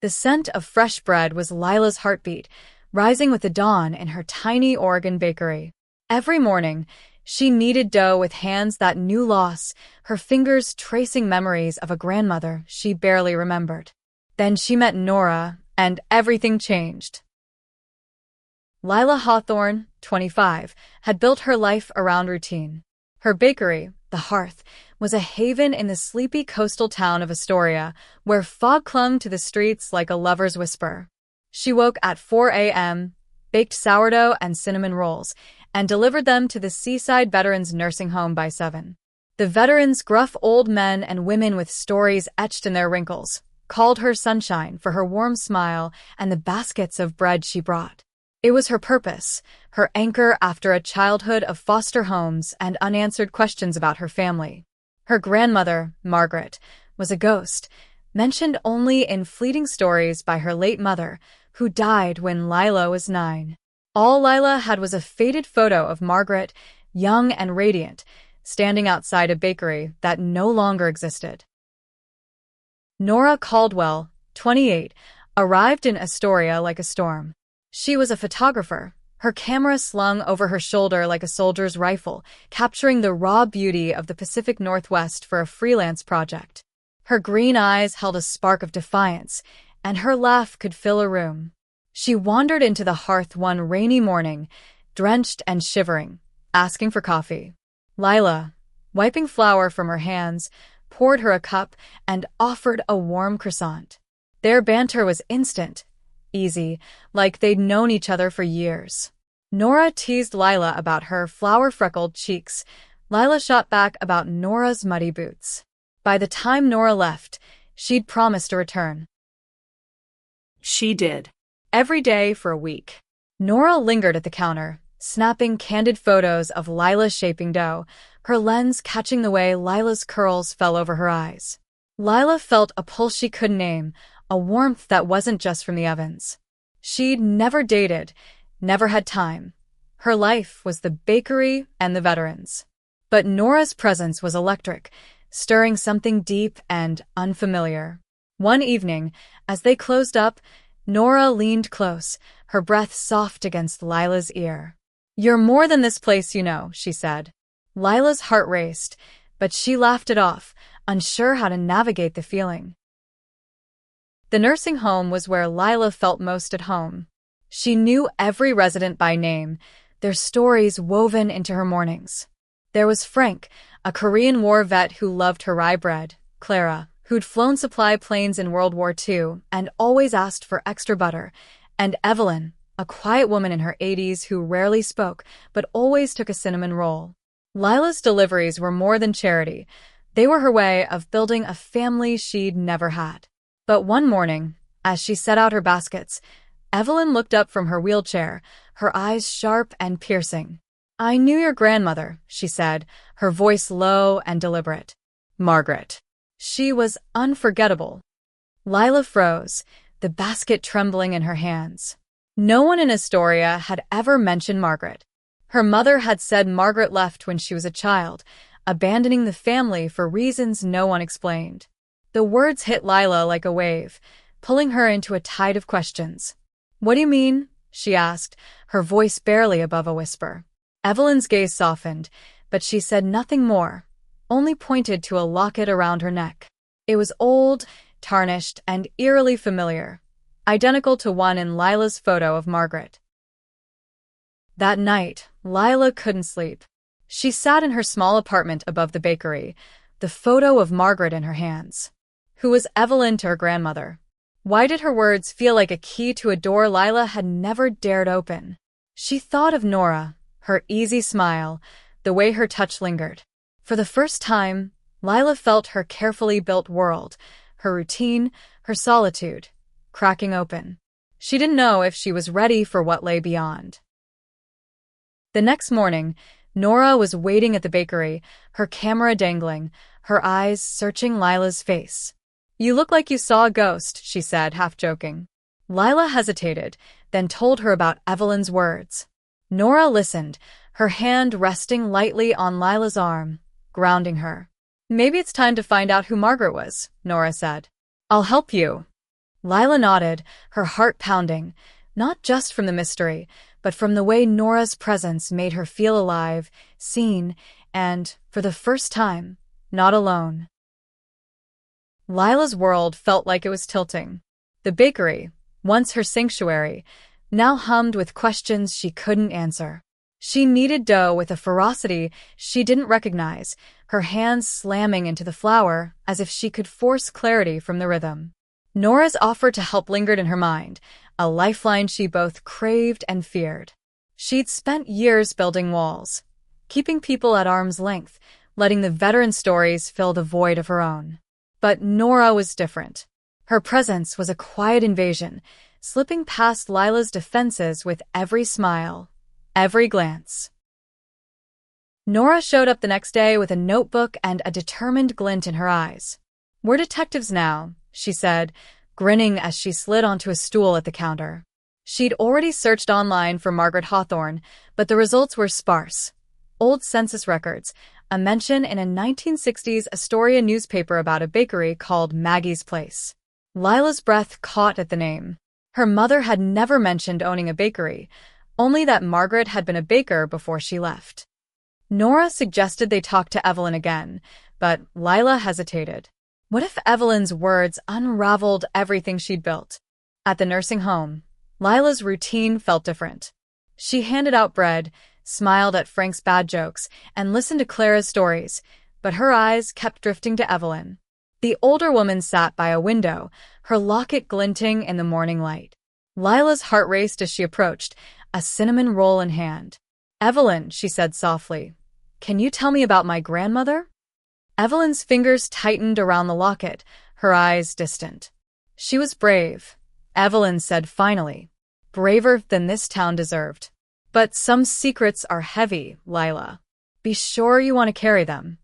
The scent of fresh bread was Lila's heartbeat, rising with the dawn in her tiny Oregon bakery. Every morning, she kneaded dough with hands that knew loss, her fingers tracing memories of a grandmother she barely remembered. Then she met Nora, and everything changed. Lila Hawthorne, 25, had built her life around routine. Her bakery, the Hearth, was a haven in the sleepy coastal town of Astoria, where fog clung to the streets like a lover's whisper. She woke at 4 a.m., baked sourdough and cinnamon rolls, and delivered them to the Seaside Veterans Nursing Home by 7. The veterans, gruff old men and women with stories etched in their wrinkles, called her sunshine for her warm smile and the baskets of bread she brought. It was her purpose, her anchor after a childhood of foster homes and unanswered questions about her family. Her grandmother, Margaret, was a ghost, mentioned only in fleeting stories by her late mother, who died when Lila was 9. All Lila had was a faded photo of Margaret, young and radiant, standing outside a bakery that no longer existed. Nora Caldwell, 28, arrived in Astoria like a storm. She was a photographer, her camera slung over her shoulder like a soldier's rifle, capturing the raw beauty of the Pacific Northwest for a freelance project. Her green eyes held a spark of defiance, and her laugh could fill a room. She wandered into the Hearth one rainy morning, drenched and shivering, asking for coffee. Lila, wiping flour from her hands, poured her a cup and offered a warm croissant. Their banter was instant, easy, like they'd known each other for years. Nora teased Lila about her flour-freckled cheeks. Lila shot back about Nora's muddy boots. By the time Nora left, she'd promised to return. She did. Every day for a week. Nora lingered at the counter, snapping candid photos of Lila shaping dough, her lens catching the way Lila's curls fell over her eyes. Lila felt a pull she couldn't name, a warmth that wasn't just from the ovens. She'd never dated, never had time. Her life was the bakery and the veterans. But Nora's presence was electric, stirring something deep and unfamiliar. One evening, as they closed up, Nora leaned close, her breath soft against Lila's ear. "You're more than this place, you know," she said. Lila's heart raced, but she laughed it off, unsure how to navigate the feeling. The nursing home was where Lila felt most at home. She knew every resident by name, their stories woven into her mornings. There was Frank, a Korean War vet who loved her rye bread, Clara, who'd flown supply planes in World War II and always asked for extra butter, and Evelyn, a quiet woman in her 80s who rarely spoke but always took a cinnamon roll. Lila's deliveries were more than charity. They were her way of building a family she'd never had. But one morning, as she set out her baskets, Evelyn looked up from her wheelchair, her eyes sharp and piercing. "I knew your grandmother," she said, her voice low and deliberate. "Margaret." She was unforgettable. Lila froze, the basket trembling in her hands. No one in Astoria had ever mentioned Margaret. Her mother had said Margaret left when she was a child, abandoning the family for reasons no one explained. The words hit Lila like a wave, pulling her into a tide of questions. "What do you mean?" she asked, her voice barely above a whisper. Evelyn's gaze softened, but she said nothing more, only pointed to a locket around her neck. It was old, tarnished, and eerily familiar, identical to one in Lila's photo of Margaret. That night, Lila couldn't sleep. She sat in her small apartment above the bakery, the photo of Margaret in her hands. Who was Evelyn to her grandmother? Why did her words feel like a key to a door Lila had never dared open? She thought of Nora, her easy smile, the way her touch lingered. For the first time, Lila felt her carefully built world, her routine, her solitude, cracking open. She didn't know if she was ready for what lay beyond. The next morning, Nora was waiting at the bakery, her camera dangling, her eyes searching Lila's face. "You look like you saw a ghost," she said, half joking. Lila hesitated, then told her about Evelyn's words. Nora listened, her hand resting lightly on Lila's arm, grounding her. "Maybe it's time to find out who Margaret was," Nora said. "I'll help you." Lila nodded, her heart pounding, not just from the mystery, but from the way Nora's presence made her feel alive, seen, and, for the first time, not alone. Lila's world felt like it was tilting. The bakery, once her sanctuary, now hummed with questions she couldn't answer. She kneaded dough with a ferocity she didn't recognize, her hands slamming into the flour as if she could force clarity from the rhythm. Nora's offer to help lingered in her mind, a lifeline she both craved and feared. She'd spent years building walls, keeping people at arm's length, letting the veteran stories fill the void of her own. But Nora was different. Her presence was a quiet invasion, slipping past Lila's defenses with every smile, every glance. Nora showed up the next day with a notebook and a determined glint in her eyes. "We're detectives now," she said, grinning as she slid onto a stool at the counter. She'd already searched online for Margaret Hawthorne, but the results were sparse. Old census records, a mention in a 1960s Astoria newspaper about a bakery called Maggie's Place. Lila's breath caught at the name. Her mother had never mentioned owning a bakery, only that Margaret had been a baker before she left. Nora suggested they talk to Evelyn again, but Lila hesitated. What if Evelyn's words unraveled everything she'd built? At the nursing home, Lila's routine felt different. She handed out bread, smiled at Frank's bad jokes, and listened to Clara's stories, but her eyes kept drifting to Evelyn. The older woman sat by a window, her locket glinting in the morning light. Lila's heart raced as she approached, a cinnamon roll in hand. "Evelyn," she said softly, "can you tell me about my grandmother?" Evelyn's fingers tightened around the locket, her eyes distant. "She was brave," Evelyn said finally. "Braver than this town deserved. But some secrets are heavy, Lila. Be sure you want to carry them."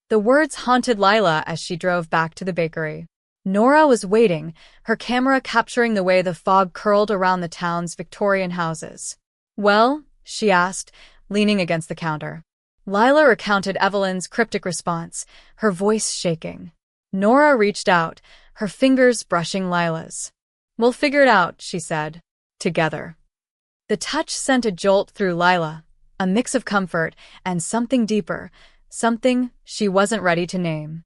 The words haunted Lila as she drove back to the bakery. Nora was waiting, her camera capturing the way the fog curled around the town's Victorian houses. "Well?" she asked, leaning against the counter. Lila recounted Evelyn's cryptic response, her voice shaking. Nora reached out, her fingers brushing Lila's. "We'll figure it out," she said. "Together." The touch sent a jolt through Lila, a mix of comfort and something deeper, something she wasn't ready to name.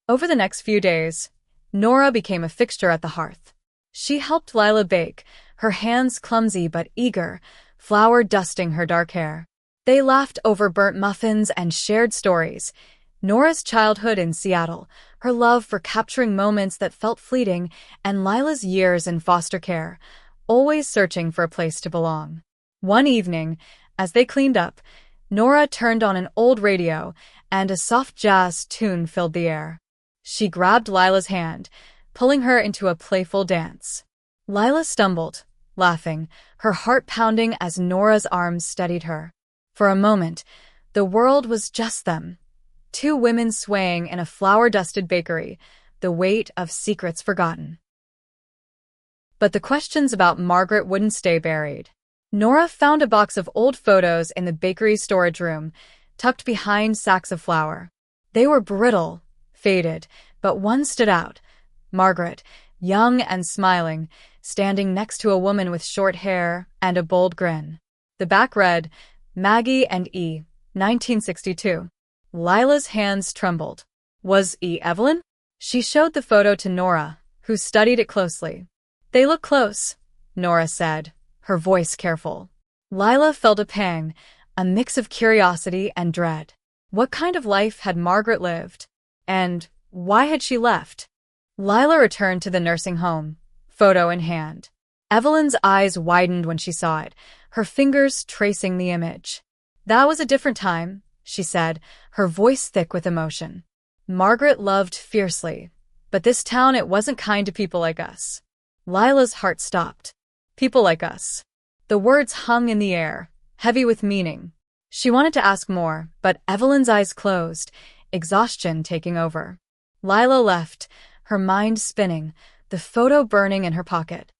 Over the next few days, Nora became a fixture at the hearth. She helped Lila bake, her hands clumsy but eager, flour dusting her dark hair. They laughed over burnt muffins and shared stories. Nora's childhood in Seattle, her love for capturing moments that felt fleeting, and Lila's years in foster care, always searching for a place to belong. One evening, as they cleaned up, Nora turned on an old radio, and a soft jazz tune filled the air. She grabbed Lila's hand, pulling her into a playful dance. Lila stumbled, laughing, her heart pounding as Nora's arms steadied her. For a moment, the world was just them. Two women swaying in a flour-dusted bakery, the weight of secrets forgotten. But the questions about Margaret wouldn't stay buried. Nora found a box of old photos in the bakery's storage room, tucked behind sacks of flour. They were brittle, faded, but one stood out. Margaret, young and smiling, standing next to a woman with short hair and a bold grin. The back read, "Maggie and E, 1962. Lila's hands trembled. Was E Evelyn? She showed the photo to Nora, who studied it closely. "They look close," Nora said, her voice careful. Lila felt a pang, a mix of curiosity and dread. What kind of life had Margaret lived? And why had she left? Lila returned to the nursing home, photo in hand. Evelyn's eyes widened when she saw it, her fingers tracing the image. "That was a different time," she said, her voice thick with emotion. "Margaret loved fiercely, but this town, it wasn't kind to people like us." Lila's heart stopped. People like us. The words hung in the air, heavy with meaning. She wanted to ask more, but Evelyn's eyes closed, exhaustion taking over. Lila left, her mind spinning, the photo burning in her pocket.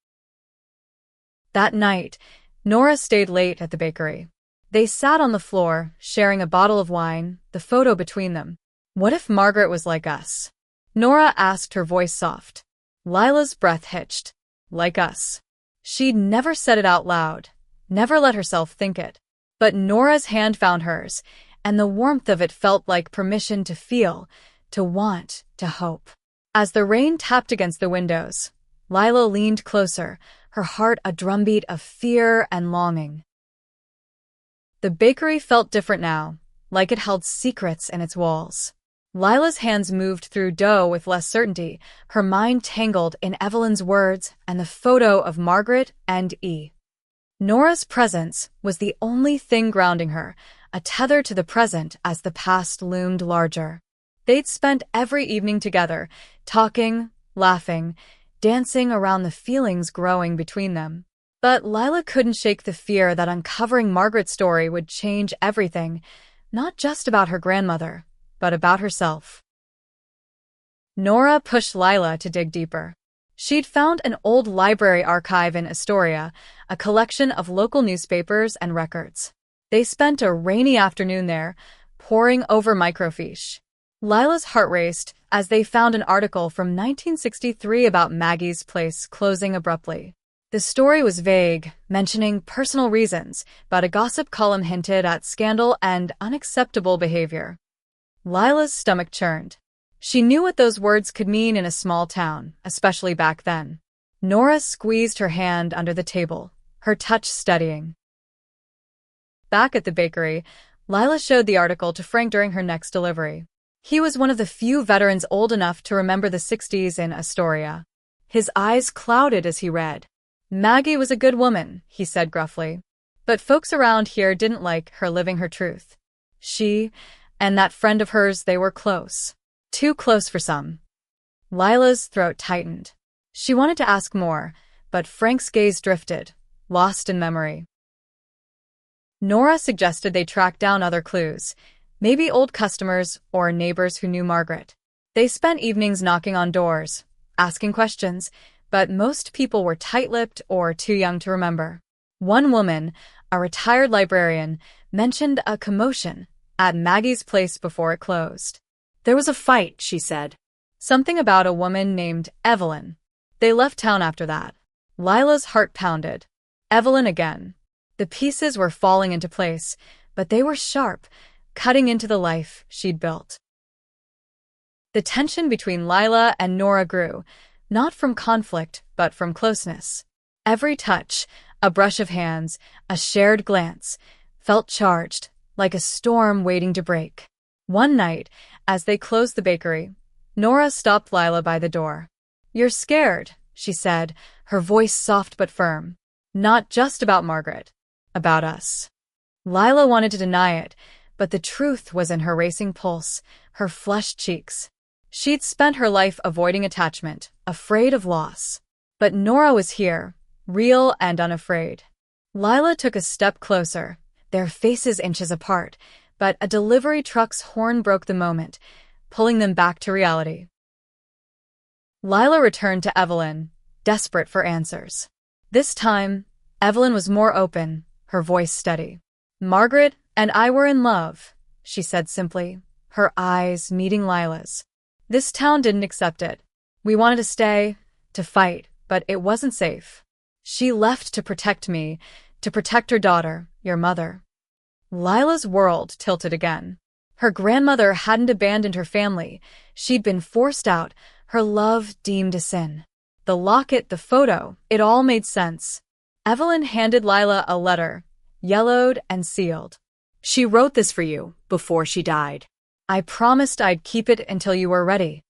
That night, Nora stayed late at the bakery. They sat on the floor, sharing a bottle of wine, the photo between them. "What if Margaret was like us?" Nora asked, her voice soft. Lila's breath hitched. Like us. She'd never said it out loud, never let herself think it. But Nora's hand found hers, and the warmth of it felt like permission to feel, to want, to hope. As the rain tapped against the windows, Lila leaned closer, her heart a drumbeat of fear and longing. The bakery felt different now, like it held secrets in its walls. Lila's hands moved through dough with less certainty, her mind tangled in Evelyn's words and the photo of Margaret and E. Nora's presence was the only thing grounding her, a tether to the present as the past loomed larger. They'd spent every evening together, talking, laughing, dancing around the feelings growing between them. But Lila couldn't shake the fear that uncovering Margaret's story would change everything, not just about her grandmother, but about herself. Nora pushed Lila to dig deeper. She'd found an old library archive in Astoria, a collection of local newspapers and records. They spent a rainy afternoon there, poring over microfiche. Lila's heart raced as they found an article from 1963 about Maggie's place closing abruptly. The story was vague, mentioning personal reasons, but a gossip column hinted at scandal and unacceptable behavior. Lila's stomach churned. She knew what those words could mean in a small town, especially back then. Nora squeezed her hand under the table, her touch steadying. Back at the bakery, Lila showed the article to Frank during her next delivery. He was one of the few veterans old enough to remember the 60s in Astoria. His eyes clouded as he read. Maggie was a good woman, he said gruffly. But folks around here didn't like her living her truth. She and that friend of hers, they were close. Too close for some. Lila's throat tightened. She wanted to ask more, but Frank's gaze drifted, lost in memory. Nora suggested they track down other clues, maybe old customers or neighbors who knew Margaret. They spent evenings knocking on doors, asking questions, but most people were tight-lipped or too young to remember. One woman, a retired librarian, mentioned a commotion at Maggie's place before it closed. There was a fight, she said. Something about a woman named Evelyn. They left town after that. Lila's heart pounded. Evelyn again. The pieces were falling into place, but they were sharp, cutting into the life she'd built. The tension between Lila and Nora grew, not from conflict, but from closeness. Every touch, a brush of hands, a shared glance, felt charged, like a storm waiting to break. One night, as they closed the bakery, Nora stopped Lila by the door. "You're scared," she said, her voice soft but firm. "Not just about Margaret. About us." Lila wanted to deny it, but the truth was in her racing pulse, her flushed cheeks. She'd spent her life avoiding attachment, afraid of loss. But Nora was here, real and unafraid. Lila took a step closer, their faces inches apart, but a delivery truck's horn broke the moment, pulling them back to reality. Lila returned to Evelyn, desperate for answers. This time, Evelyn was more open, her voice steady. "Margaret and I were in love," she said simply, her eyes meeting Lila's. "This town didn't accept it. We wanted to stay, to fight, but it wasn't safe. She left to protect me, to protect her daughter, your mother." Lila's world tilted again. Her grandmother hadn't abandoned her family. She'd been forced out, her love deemed a sin. The locket, the photo, it all made sense. Evelyn handed Lila a letter, yellowed and sealed. "She wrote this for you before she died. I promised I'd keep it until you were ready."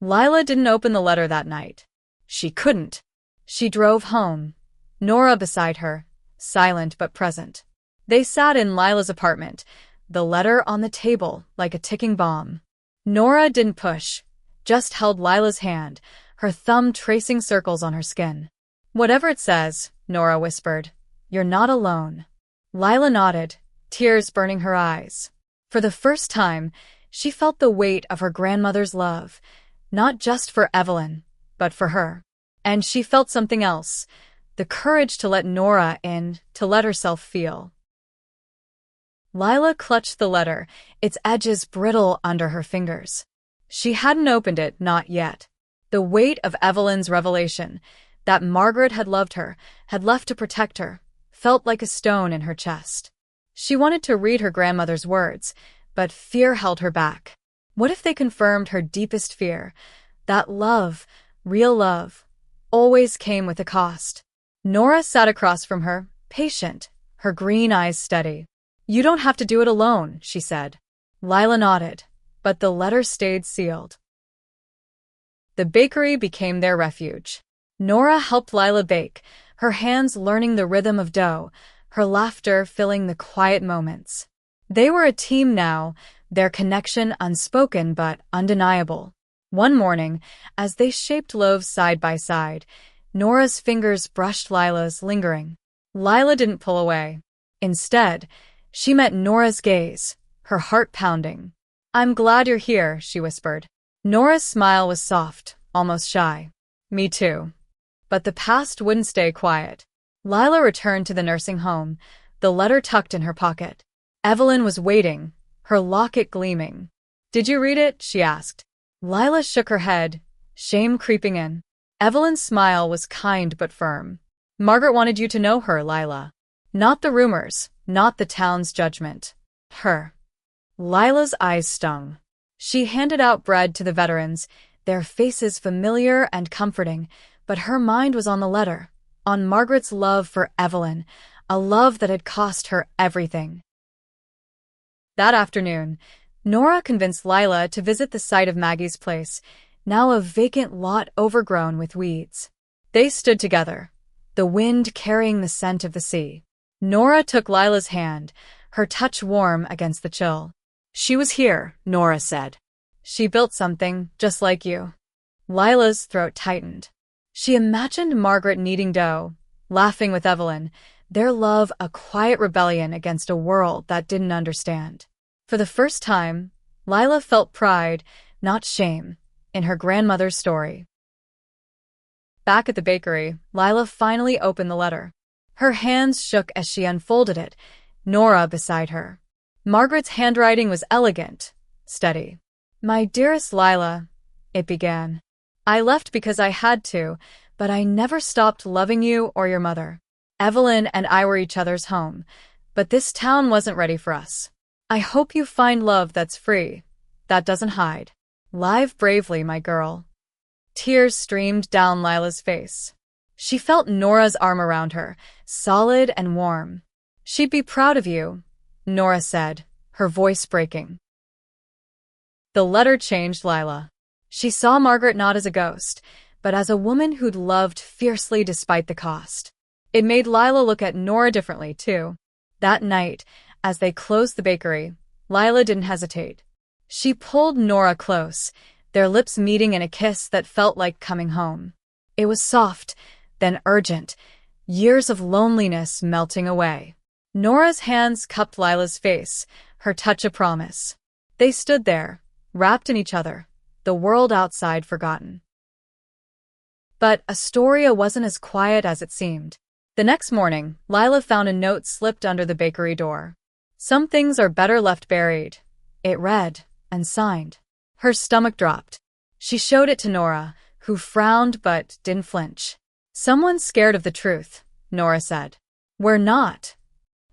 Lila didn't open the letter that night. She couldn't. She drove home, Nora beside her, silent but present. They sat in Lila's apartment, the letter on the table like a ticking bomb. Nora didn't push, just held Lila's hand, her thumb tracing circles on her skin. "Whatever it says," Nora whispered, "you're not alone." Lila nodded, tears burning her eyes. For the first time, she felt the weight of her grandmother's love, not just for Evelyn, but for her. And she felt something else, the courage to let Nora in, to let herself feel. Lila clutched the letter, its edges brittle under her fingers. She hadn't opened it, not yet. The weight of Evelyn's revelation, that Margaret had loved her, had left to protect her, felt like a stone in her chest. She wanted to read her grandmother's words, but fear held her back. What if they confirmed her deepest fear, that love, real love, always came with a cost? Nora sat across from her, patient, her green eyes steady. "You don't have to do it alone," she said. Lila nodded, but the letter stayed sealed. The bakery became their refuge. Nora helped Lila bake, her hands learning the rhythm of dough, her laughter filling the quiet moments. They were a team now, their connection unspoken but undeniable. One morning, as they shaped loaves side by side, Nora's fingers brushed Lila's, lingering. Lila didn't pull away. Instead, she met Nora's gaze, her heart pounding. "I'm glad you're here," she whispered. Nora's smile was soft, almost shy. "Me too." But the past wouldn't stay quiet. Lila returned to the nursing home, the letter tucked in her pocket. Evelyn was waiting, her locket gleaming. "Did you read it?" she asked. Lila shook her head, shame creeping in. Evelyn's smile was kind but firm. "Margaret wanted you to know her, Lila. Not the rumors, not the town's judgment. Her." Lila's eyes stung. She handed out bread to the veterans, their faces familiar and comforting, but her mind was on the letter, on Margaret's love for Evelyn, a love that had cost her everything. That afternoon, Nora convinced Lila to visit the site of Maggie's place, now a vacant lot overgrown with weeds. They stood together, the wind carrying the scent of the sea. Nora took Lila's hand, her touch warm against the chill. "She was here," Nora said. "She built something just like you." Lila's throat tightened. She imagined Margaret kneading dough, laughing with Evelyn, their love a quiet rebellion against a world that didn't understand. For the first time, Lila felt pride, not shame, in her grandmother's story. Back at the bakery, Lila finally opened the letter. Her hands shook as she unfolded it, Nora beside her. Margaret's handwriting was elegant, steady. "My dearest Lila," it began. "I left because I had to, but I never stopped loving you or your mother. Evelyn and I were each other's home, but this town wasn't ready for us. I hope you find love that's free, that doesn't hide. Live bravely, my girl." Tears streamed down Lila's face. She felt Nora's arm around her, solid and warm. "She'd be proud of you," Nora said, her voice breaking. The letter changed Lila. She saw Margaret not as a ghost, but as a woman who'd loved fiercely despite the cost. It made Lila look at Nora differently, too. That night, as they closed the bakery, Lila didn't hesitate. She pulled Nora close, their lips meeting in a kiss that felt like coming home. It was soft, then urgent, years of loneliness melting away. Nora's hands cupped Lila's face, her touch a promise. They stood there, wrapped in each other, the world outside forgotten. But Astoria wasn't as quiet as it seemed. The next morning, Lila found a note slipped under the bakery door. "Some things are better left buried," it read, and signed. Her stomach dropped. She showed it to Nora, who frowned but didn't flinch. "Someone's scared of the truth," Nora said. "We're not."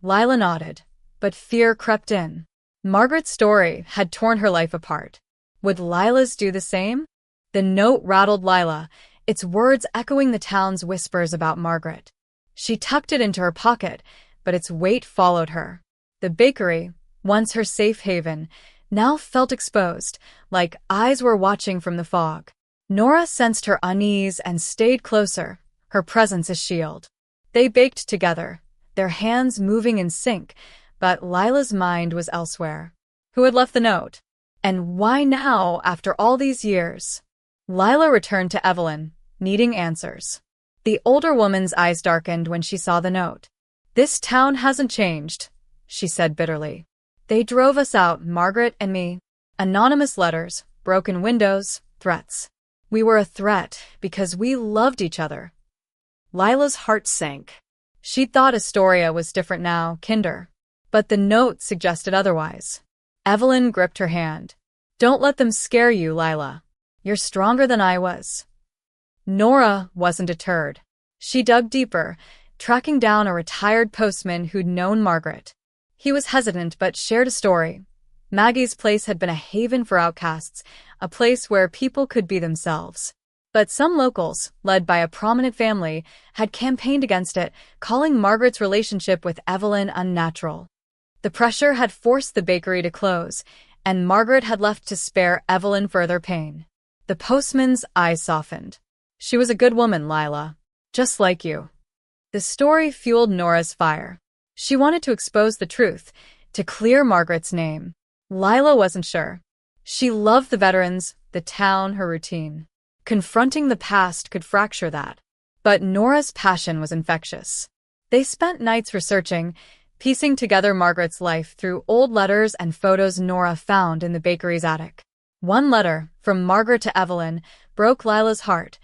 Lila nodded, but fear crept in. Margaret's story had torn her life apart. Would Lila's do the same? The note rattled Lila, its words echoing the town's whispers about Margaret. She tucked it into her pocket, but its weight followed her. The bakery, once her safe haven, now felt exposed, like eyes were watching from the fog. Nora sensed her unease and stayed closer, her presence a shield. They baked together, their hands moving in sync, but Lila's mind was elsewhere. Who had left the note? And why now, after all these years? Lila returned to Evelyn, needing answers. The older woman's eyes darkened when she saw the note. "This town hasn't changed," she said bitterly. "They drove us out, Margaret and me. Anonymous letters, broken windows, threats. We were a threat because we loved each other." Lila's heart sank. She thought Astoria was different now, kinder. But the note suggested otherwise. Evelyn gripped her hand. "Don't let them scare you, Lila. You're stronger than I was. Nora wasn't deterred. She dug deeper, tracking down a retired postman who'd known Margaret. He was hesitant but shared a story. Maggie's place had been a haven for outcasts, a place where people could be themselves. But some locals, led by a prominent family, had campaigned against it, calling Margaret's relationship with Evelyn unnatural. The pressure had forced the bakery to close, and Margaret had left to spare Evelyn further pain. The postman's eyes softened. "She was a good woman, Lila. Just like you." The story fueled Nora's fire. She wanted to expose the truth, to clear Margaret's name. Lila wasn't sure. She loved the veterans, the town, her routine. Confronting the past could fracture that. But Nora's passion was infectious. They spent nights researching, piecing together Margaret's life through old letters and photos Nora found in the bakery's attic. One letter, from Margaret to Evelyn, broke Lila's heart.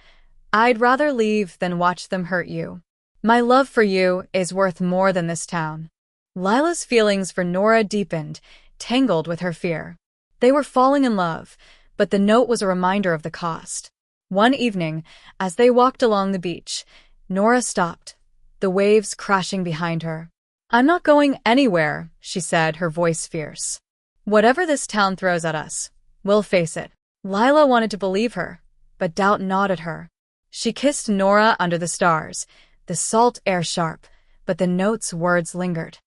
"I'd rather leave than watch them hurt you. My love for you is worth more than this town." Lila's feelings for Nora deepened, tangled with her fear. They were falling in love, but the note was a reminder of the cost. One evening, as they walked along the beach, Nora stopped, the waves crashing behind her. "I'm not going anywhere," she said, her voice fierce. "Whatever this town throws at us, we'll face it." Lila wanted to believe her, but doubt gnawed at her. She kissed Nora under the stars, the salt air sharp, but the note's words lingered.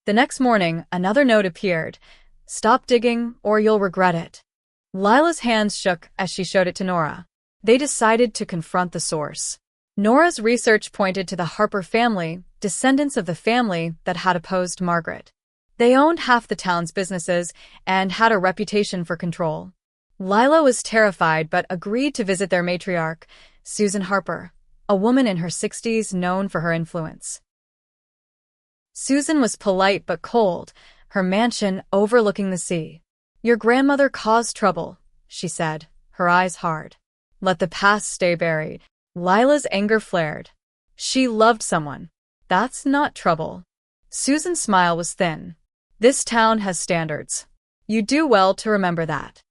The next morning, another note appeared. "Stop digging, or you'll regret it." Lila's hands shook as she showed it to Nora. They decided to confront the source. Nora's research pointed to the Harper family, descendants of the family that had opposed Margaret. They owned half the town's businesses and had a reputation for control. Lila was terrified but agreed to visit their matriarch, Susan Harper, a woman in her 60s known for her influence. Susan was polite but cold, her mansion overlooking the sea. "Your grandmother caused trouble," she said, her eyes hard. "Let the past stay buried." Lila's anger flared. She loved someone. That's not trouble. Susan's smile was thin. "This town has standards. You do well to remember that."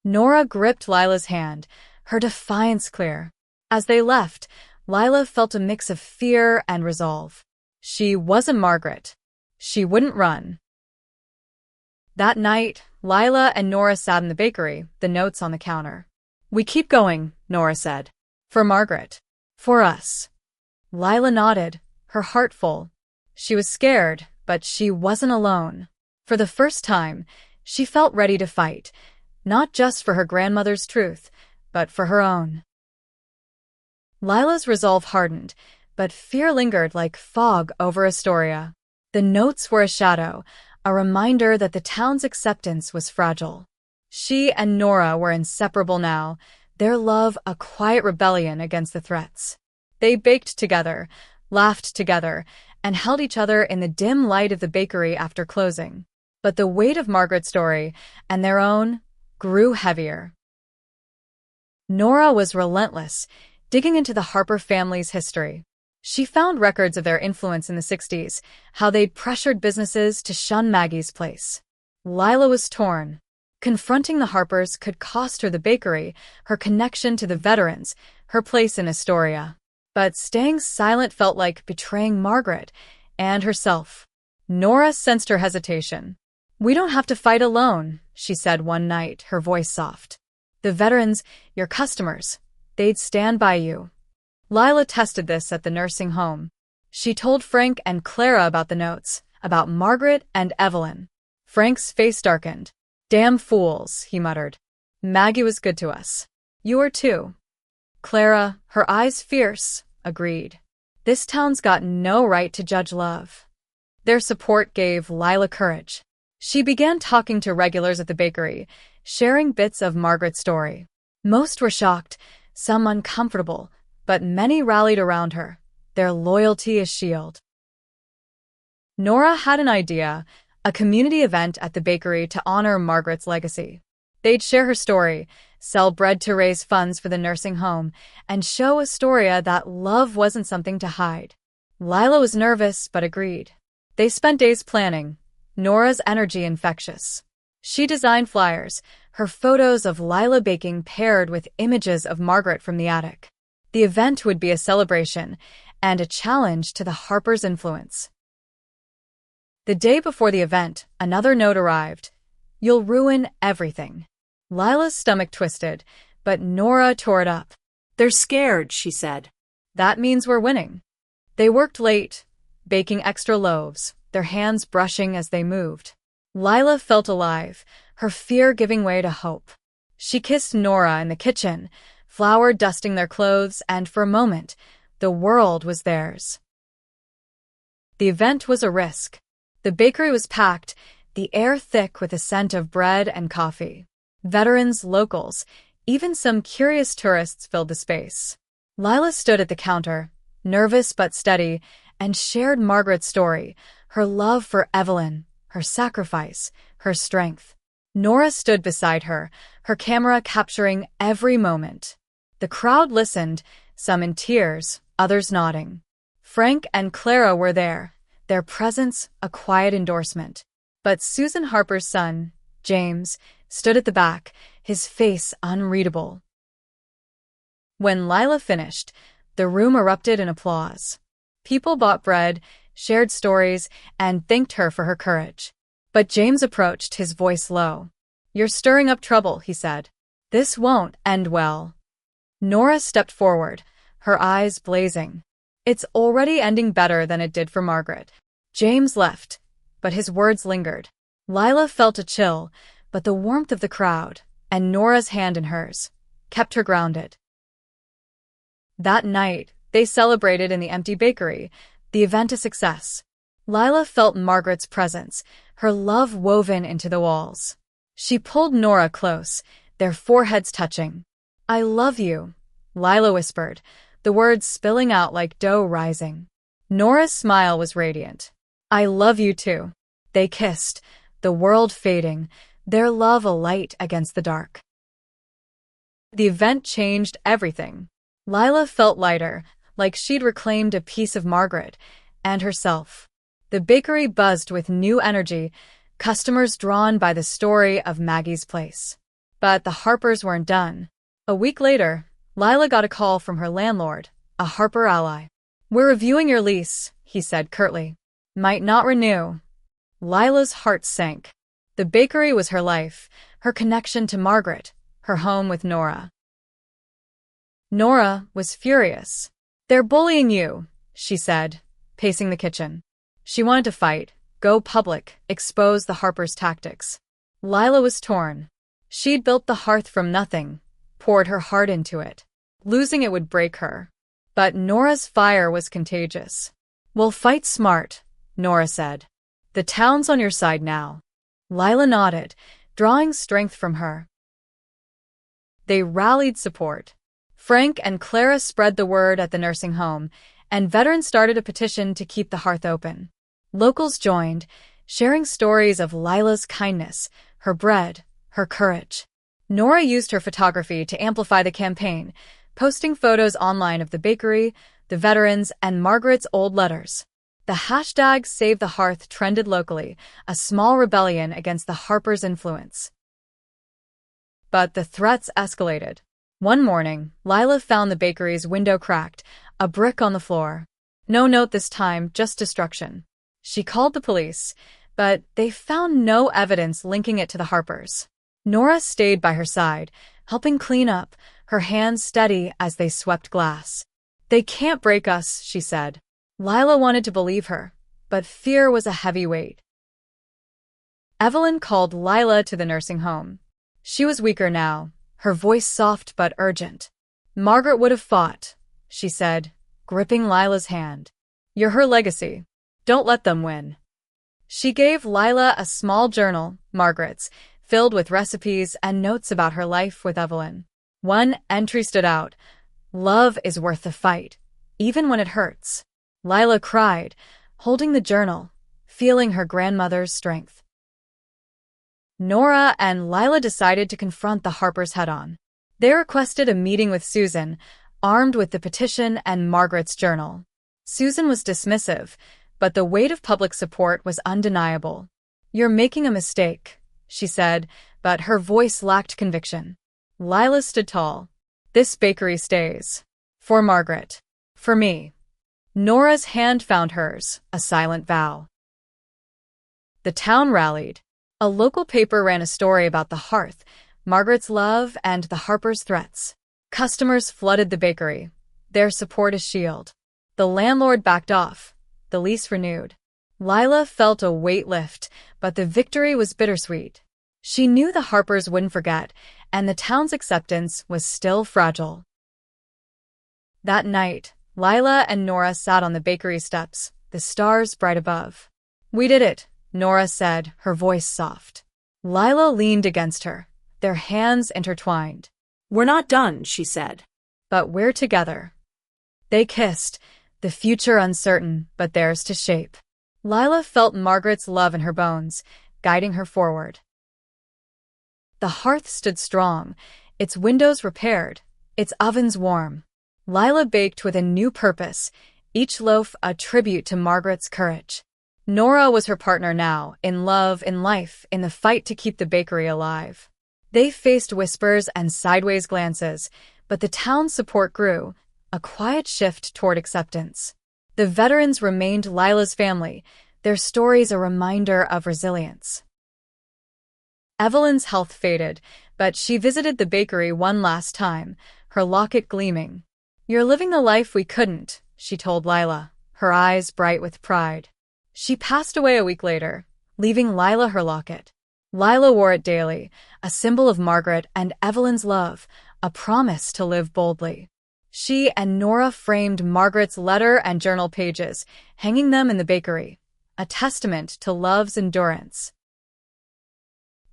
Nora gripped Lila's hand, her defiance clear. As they left, Lila felt a mix of fear and resolve. She wasn't Margaret. She wouldn't run. That night, Lila and Nora sat in the bakery, the notes on the counter. "We keep going," Nora said. "For Margaret. For us." Lila nodded, her heart full. She was scared, but she wasn't alone. For the first time, she felt ready to fight, not just for her grandmother's truth, but for her own. Lila's resolve hardened, but fear lingered like fog over Astoria. The notes were a shadow, a reminder that the town's acceptance was fragile. She and Nora were inseparable now, their love a quiet rebellion against the threats. They baked together, laughed together, and held each other in the dim light of the bakery after closing. But the weight of Margaret's story, and their own, grew heavier. Nora was relentless, digging into the Harper family's history. She found records of their influence in the 60s, how they'd pressured businesses to shun Maggie's place. Lila was torn. Confronting the Harpers could cost her the bakery, her connection to the veterans, her place in Astoria. But staying silent felt like betraying Margaret and herself. Nora sensed her hesitation. "We don't have to fight alone," she said one night, her voice soft. "The veterans, your customers, they'd stand by you." Lila tested this at the nursing home. She told Frank and Clara about the notes, about Margaret and Evelyn. Frank's face darkened. "Damn fools," he muttered. "Maggie was good to us. You are too." Clara, her eyes fierce, agreed. This town's got no right to judge love. Their support gave Lila courage. She began talking to regulars at the bakery, sharing bits of Margaret's story. Most were shocked, some uncomfortable, but many rallied around her, their loyalty a shield. Nora had an idea, a community event at the bakery to honor Margaret's legacy. They'd share her story, sell bread to raise funds for the nursing home, and show Astoria that love wasn't something to hide. Lila was nervous, but agreed. They spent days planning, Nora's energy infectious. She designed flyers, her photos of Lila baking paired with images of Margaret from the attic. The event would be a celebration and a challenge to the Harpers' influence. The day before the event, another note arrived. "You'll ruin everything." Lila's stomach twisted, but Nora tore it up. "They're scared," she said. "That means we're winning." They worked late, baking extra loaves, their hands brushing as they moved. Lila felt alive, her fear giving way to hope. She kissed Nora in the kitchen, flour dusting their clothes, and for a moment, the world was theirs. The event was a risk. The bakery was packed, the air thick with the scent of bread and coffee. Veterans, locals, even some curious tourists filled the space. Lila stood at the counter, nervous but steady, and shared Margaret's story, her love for Evelyn, her sacrifice, her strength. Nora stood beside her, her camera capturing every moment. The crowd listened, some in tears, others nodding. Frank and Clara were there, their presence a quiet endorsement. But Susan Harper's son, James, stood at the back, his face unreadable. When Lila finished, the room erupted in applause. People bought bread, shared stories, and thanked her for her courage. But James approached, his voice low. "You're stirring up trouble," he said. "This won't end well." Nora stepped forward, her eyes blazing. "It's already ending better than it did for Margaret." James left, but his words lingered. Lila felt a chill, but the warmth of the crowd, and Nora's hand in hers, kept her grounded. That night, they celebrated in the empty bakery, the event a success. Lila felt Margaret's presence, her love woven into the walls. She pulled Nora close, their foreheads touching. "I love you," Lila whispered, the words spilling out like dough rising. Nora's smile was radiant. "I love you too." They kissed, the world fading, their love alight against the dark. The event changed everything. Lila felt lighter, like she'd reclaimed a piece of Margaret and herself. The bakery buzzed with new energy, customers drawn by the story of Maggie's place. But the Harpers weren't done. A week later, Lila got a call from her landlord, a Harper ally. "We're reviewing your lease," he said curtly. "Might not renew." Lila's heart sank. The bakery was her life, her connection to Margaret, her home with Nora. Nora was furious. "They're bullying you," she said, pacing the kitchen. She wanted to fight, go public, expose the Harpers' tactics. Lila was torn. She'd built the hearth from nothing, poured her heart into it. Losing it would break her. But Nora's fire was contagious. "We'll fight smart," Nora said. "The town's on your side now." Lila nodded, drawing strength from her. They rallied support. Frank and Clara spread the word at the nursing home, and veterans started a petition to keep the hearth open. Locals joined, sharing stories of Lila's kindness, her bread, her courage. Nora used her photography to amplify the campaign, posting photos online of the bakery, the veterans, and Margaret's old letters. The hashtag Save the Hearth trended locally, a small rebellion against the Harpers' influence. But the threats escalated. One morning, Lila found the bakery's window cracked, a brick on the floor. No note this time, just destruction. She called the police, but they found no evidence linking it to the Harpers. Nora stayed by her side, helping clean up, her hands steady as they swept glass. "They can't break us," she said. Lila wanted to believe her, but fear was a heavy weight. Evelyn called Lila to the nursing home. She was weaker now, her voice soft but urgent. "Margaret would have fought," she said, gripping Lila's hand. "You're her legacy. Don't let them win." She gave Lila a small journal, Margaret's, filled with recipes and notes about her life with Evelyn. One entry stood out. "Love is worth the fight, even when it hurts." Lila cried, holding the journal, feeling her grandmother's strength. Nora and Lila decided to confront the Harpers head-on. They requested a meeting with Susan, armed with the petition and Margaret's journal. Susan was dismissive, but the weight of public support was undeniable. "You're making a mistake," she said, but her voice lacked conviction. Lila stood tall. "This bakery stays. For Margaret. For me." Nora's hand found hers, a silent vow. The town rallied. A local paper ran a story about the hearth, Margaret's love, and the Harpers' threats. Customers flooded the bakery, their support a shield. The landlord backed off, the lease renewed. Lila felt a weight lift, but the victory was bittersweet. She knew the Harpers wouldn't forget, and the town's acceptance was still fragile. That night, Lila and Nora sat on the bakery steps, the stars bright above. "We did it," Nora said, her voice soft. Lila leaned against her, their hands intertwined. "We're not done," she said. "But we're together." They kissed, the future uncertain, but theirs to shape. Lila felt Margaret's love in her bones, guiding her forward. The hearth stood strong, its windows repaired, its ovens warm. Lila baked with a new purpose, each loaf a tribute to Margaret's courage. Nora was her partner now, in love, in life, in the fight to keep the bakery alive. They faced whispers and sideways glances, but the town's support grew, a quiet shift toward acceptance. The veterans remained Lila's family, their stories a reminder of resilience. Evelyn's health faded, but she visited the bakery one last time, her locket gleaming. "You're living the life we couldn't," she told Lila, her eyes bright with pride. She passed away a week later, leaving Lila her locket. Lila wore it daily, a symbol of Margaret and Evelyn's love, a promise to live boldly. She and Nora framed Margaret's letter and journal pages, hanging them in the bakery, a testament to love's endurance.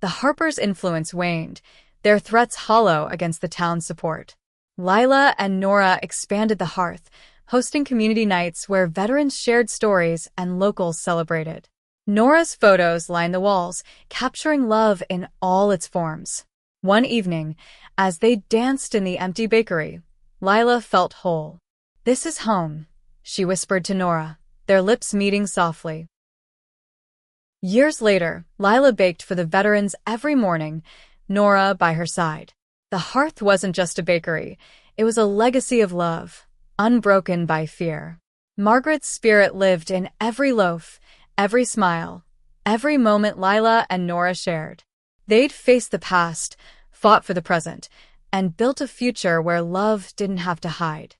The Harpers' influence waned, their threats hollow against the town's support. Lila and Nora expanded the hearth, hosting community nights where veterans shared stories and locals celebrated. Nora's photos lined the walls, capturing love in all its forms. One evening, as they danced in the empty bakery, Lila felt whole. "This is home," she whispered to Nora, their lips meeting softly. Years later, Lila baked for the veterans every morning, Nora by her side. The hearth wasn't just a bakery, it was a legacy of love, unbroken by fear. Margaret's spirit lived in every loaf, every smile, every moment Lila and Nora shared. They'd faced the past, fought for the present, and built a future where love didn't have to hide.